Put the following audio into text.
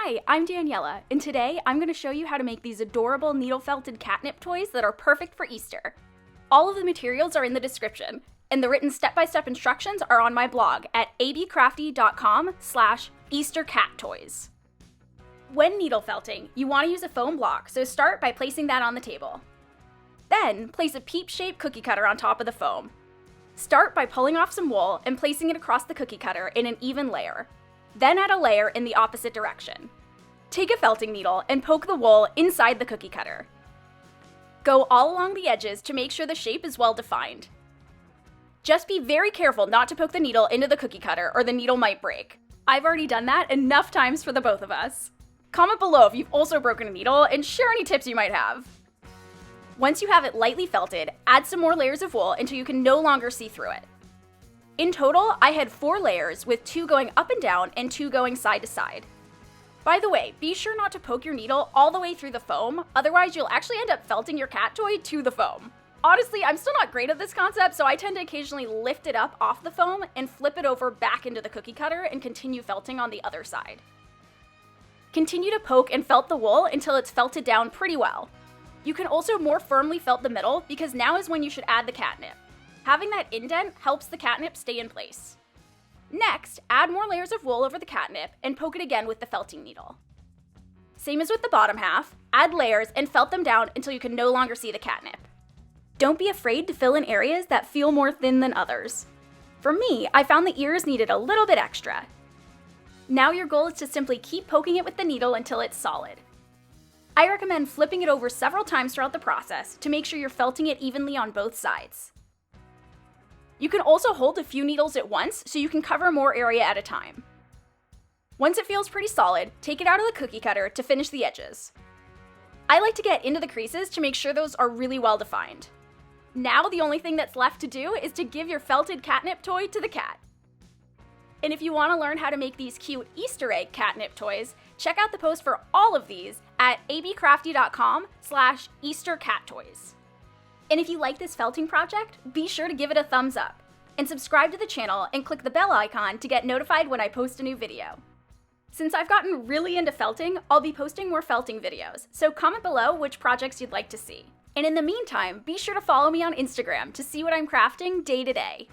Hi, I'm Daniela, and today I'm going to show you how to make these adorable needle-felted catnip toys that are perfect for Easter. All of the materials are in the description, and the written step-by-step instructions are on my blog at abcrafty.com/EasterCatToys. When needle felting, you want to use a foam block, so start by placing that on the table. Then, place a Peep-shaped cookie cutter on top of the foam. Start by pulling off some wool and placing it across the cookie cutter in an even layer. Then add a layer in the opposite direction. Take a felting needle and poke the wool inside the cookie cutter. Go all along the edges to make sure the shape is well defined. Just be very careful not to poke the needle into the cookie cutter or the needle might break. I've already done that enough times for the both of us. Comment below if you've also broken a needle and share any tips you might have. Once you have it lightly felted, add some more layers of wool until you can no longer see through it. In total, I had 4 layers with 2 going up and down and 2 going side to side. By the way, be sure not to poke your needle all the way through the foam, otherwise you'll actually end up felting your cat toy to the foam. Honestly, I'm still not great at this concept, so I tend to occasionally lift it up off the foam and flip it over back into the cookie cutter and continue felting on the other side. Continue to poke and felt the wool until it's felted down pretty well. You can also more firmly felt the middle because now is when you should add the catnip. Having that indent helps the catnip stay in place. Next, add more layers of wool over the catnip and poke it again with the felting needle. Same as with the bottom half, add layers and felt them down until you can no longer see the catnip. Don't be afraid to fill in areas that feel more thin than others. For me, I found the ears needed a little bit extra. Now your goal is to simply keep poking it with the needle until it's solid. I recommend flipping it over several times throughout the process to make sure you're felting it evenly on both sides. You can also hold a few needles at once so you can cover more area at a time. Once it feels pretty solid, take it out of the cookie cutter to finish the edges. I like to get into the creases to make sure those are really well defined. Now the only thing that's left to do is to give your felted catnip toy to the cat. And if you want to learn how to make these cute Easter egg catnip toys, check out the post for all of these at abcrafty.com/EasterCatToys. And if you like this felting project, be sure to give it a thumbs up, and subscribe to the channel and click the bell icon to get notified when I post a new video. Since I've gotten really into felting, I'll be posting more felting videos, so comment below which projects you'd like to see. And in the meantime, be sure to follow me on Instagram to see what I'm crafting day to day.